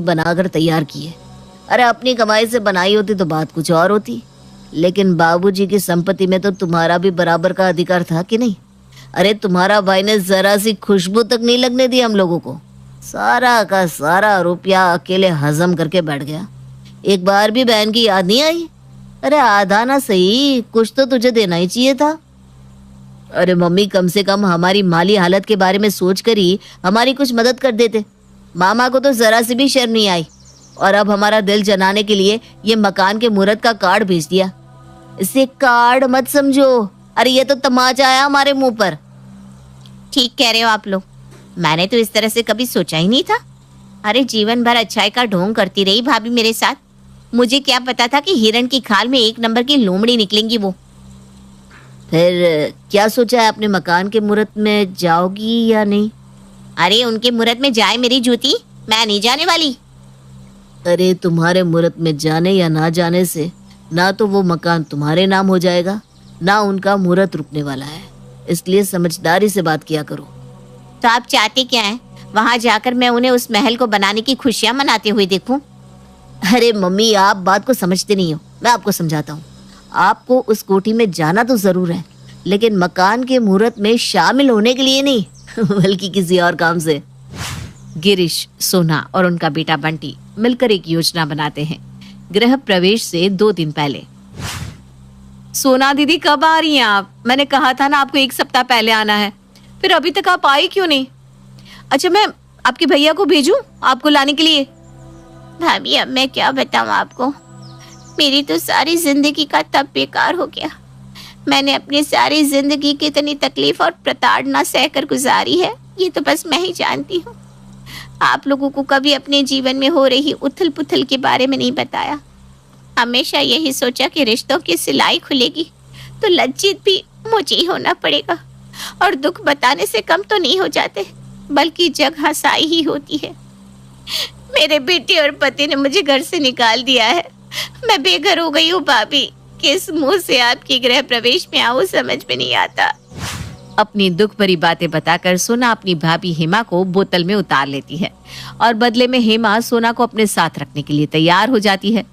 बनाकर तैयार की है। अरे अपनी कमाई से बनाई होती तो बात कुछ और होती, लेकिन बाबूजी की संपत्ति में तो तुम्हारा भी बराबर का अधिकार था कि नहीं? अरे तुम्हारा भाई ने जरा सी खुशबू तक नहीं लगने दी हम लोगों को। सारा का सारा रुपया अकेले हजम करके बैठ गया। एक बार भी बहन की याद नहीं आई? अरे आधा ना सही, कुछ तो तुझे देना ही चाहिए था। अरे मम्मी, कम से कम हमारी माली हालत के बारे में सोच कर ही हमारी कुछ मदद कर देते। मामा को तो जरा सी भी शर्म नहीं आई, और अब हमारा दिल जनाने के लिए ये मकान के मुहूर्त का कार्ड भेज दिया। इसे कार्ड मत समझो, अरे ये तो तमाचा आया हमारे मुंह पर। ठीक कह रहे हो आप लोग, मैंने तो इस तरह से कभी सोचा ही नहीं था। अरे जीवन भर अच्छाई का ढोंग करती रही भाभी मेरे साथ, मुझे क्या पता था कि हिरण की खाल में एक नंबर की लोमड़ी निकलेंगी वो। फिर क्या सोचा है, अपने मकान के मुहूर्त में जाओगी या नहीं? अरे उनके मुहूर्त में जाए मेरी जूती, मैं नहीं जाने वाली। अरे तुम्हारे मुहूर्त में जाने या ना जाने से ना तो वो मकान तुम्हारे नाम हो जाएगा, ना उनका मुहूर्त रुकने वाला है। इसलिए समझदारी से बात किया करो। तो आप चाहते क्या हैं? वहां जाकर मैं उन्हें उस महल को बनाने की खुशियां मनाते हुए देखूं? अरे मम्मी, आप बात को समझते नहीं हो, मैं आपको समझाता हूँ। आपको उस कोठी में जाना तो जरूर है, लेकिन मकान के मुहूर्त में शामिल होने के लिए नहीं बल्कि किसी और काम से। गिरीश, सोना और उनका बेटा बंटी मिलकर एक योजना बनाते हैं। गृह प्रवेश से 2 दिन पहले। सोना दीदी, कब आ रही हैं आप? मैंने कहा था ना आपको 1 सप्ताह पहले आना है, फिर अभी तक आप आई क्यों नहीं? अच्छा, मैं आपके भैया को भेजूं आपको लाने के लिए? भाभी अब मैं क्या बताऊं आपको, मेरी तो सारी जिंदगी का तब बेकार हो गया। मैंने अपनी सारी जिंदगी कितनी तकलीफ और प्रताड़ना सहकर गुजारी है, ये तो बस मैं ही जानती हूँ। आप लोगों को कभी अपने जीवन में हो रही उथल पुथल के बारे में नहीं बताया। हमेशा यही सोचा कि रिश्तों की सिलाई खुलेगी तो लज्जित भी मुझे ही होना पड़ेगा, और दुख बताने से कम तो नहीं हो जाते, बल्कि जग हंसाई ही होती है। मेरे बेटे और पति ने मुझे घर से निकाल दिया है, मैं बेघर हो गई हूँ भाभी। किस मुंह से आपकी गृह प्रवेश में आऊं समझ में नहीं आता। अपनी दुख भरी बातें बताकर सोना अपनी भाभी हेमा को बोतल में उतार लेती है और बदले में हेमा सोना को अपने साथ रखने के लिए तैयार हो जाती है।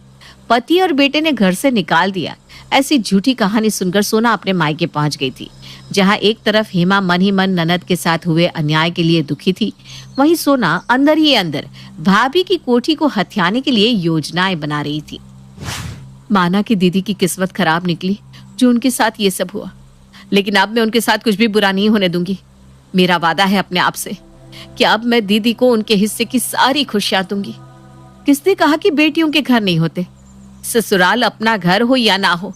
पति और बेटे ने घर से निकाल दिया, ऐसी झूठी कहानी सुनकर सोना अपने मायके पहुंच गई थी, जहां एक तरफ हेमा मन ही मन ननद के साथ हुए अन्याय के लिए दुखी थी, वहीं सोना अंदर ही अंदर भाभी की कोठी को हथियाने के लिए योजनाएं बना रही थी। माना कि दीदी की किस्मत खराब निकली जो उनके साथ ये सब हुआ, लेकिन अब मैं उनके साथ कुछ भी बुरा नहीं होने दूंगी। मेरा वादा है अपने आप से कि अब मैं दीदी को उनके हिस्से की सारी खुशियां दूंगी। किसने कहा कि बेटियों के घर नहीं होते? ससुराल अपना घर हो या ना हो,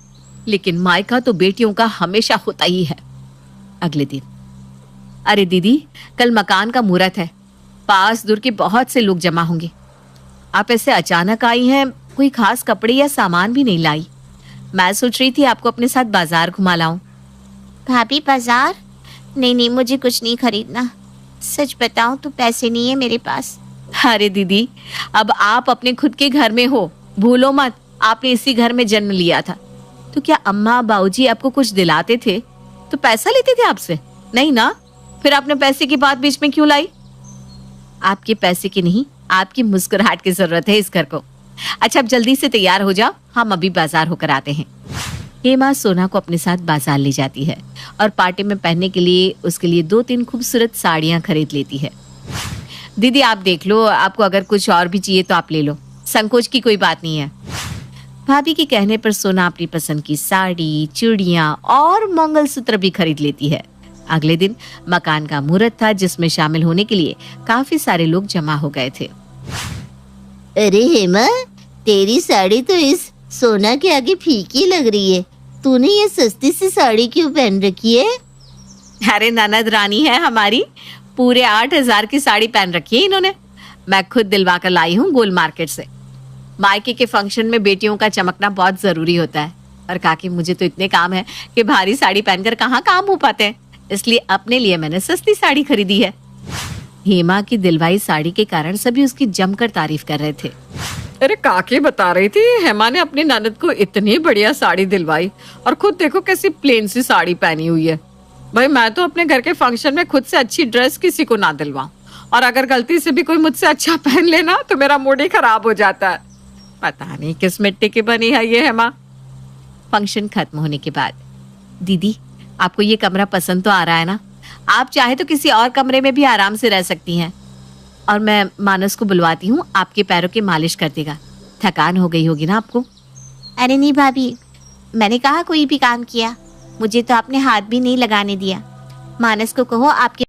लेकिन मायका तो बेटियों का हमेशा होता ही है। अगले दिन, अरे दीदी, कल मकान का मुहूर्त है, पास दूर के बहुत से लोग जमा होंगे। आप ऐसे अचानक आई हैं, कोई खास कपड़े या सामान भी नहीं लाई। मैं सोच रही थी आपको अपने साथ बाजार घुमा लाऊं। भाभी बाजार? नहीं, मुझे कुछ नहीं खरीदना। सच बताऊं तो पैसे नहीं है मेरे पास। अरे दीदी, अब आप अपने खुद के घर में हो, भूलो मत, आपने इसी घर में जन्म लिया था। तो क्या अम्मा बाबूजी आपको कुछ दिलाते थे तो पैसा लेते थे आपसे? नहीं ना, फिर आपने पैसे की बात बीच में क्यों लाई? आपके पैसे की नहीं, आपकी मुस्कुराहट की जरूरत है इस घर को। अच्छा, अब जल्दी से तैयार हो जाओ, हम अभी बाजार होकर आते हैं। हेमा सोना को अपने साथ बाजार ले जाती है और पार्टी में पहनने के लिए उसके लिए 2-3 खूबसूरत साड़ियां खरीद लेती है। दीदी आप देख लो, आपको अगर कुछ और भी चाहिए तो आप ले लो, संकोच की कोई बात नहीं है। भाभी के कहने पर सोना अपनी पसंद की साड़ी, चूड़ियां और मंगलसूत्र भी खरीद लेती है। अगले दिन मकान का मुहूर्त था, जिसमें शामिल होने के लिए काफी सारे लोग जमा हो गए थे। अरे हेमा, तेरी साड़ी तो इस सोना के आगे फीकी लग रही है। तूने ये सस्ती सी साड़ी क्यों पहन रखी है? अरे ननद रानी है हमारी, पूरे 8,000 की साड़ी पहन रखी है इन्होंने। मैं खुद दिलवा कर लाई हूँ गोल मार्केट से। मायके के फंक्शन में बेटियों का चमकना बहुत जरूरी होता है, और काकी मुझे तो इतने काम है कि भारी साड़ी पहनकर कहाँ काम हो पाते हैं, इसलिए अपने लिए मैंने सस्ती साड़ी खरीदी है। हेमा की दिलवाई साड़ी के कारण सभी उसकी जमकर तारीफ कर रहे थे। अरे काकी बता रही थी, हेमा ने अपनी ननद को इतनी बढ़िया साड़ी दिलवाई, और खुद देखो कैसी प्लेन सी साड़ी पहनी हुई है। भाई मैं तो अपने घर के फंक्शन में खुद से अच्छी ड्रेस किसी को ना दिलवाऊं, और अगर गलती से भी कोई मुझसे अच्छा पहन लेना तो मेरा मूड ही खराब हो जाता है। पता नहीं किस मिट्टी की बनी है ये हेमा। फंक्शन खत्म होने के बाद, दीदी आपको ये कमरा पसंद तो आ रहा है ना? आप चाहे तो किसी और कमरे में भी आराम से रह सकती हैं। और मैं मानस को बुलवाती हूँ, आपके पैरों की मालिश कर देगा। थकान हो गई होगी ना आपको? अरे नहीं भाभी, मैंने कहा कोई भी काम किया, मुझे तो आपने हाथ भी नहीं लगाने दिया। मानस को कहो आपके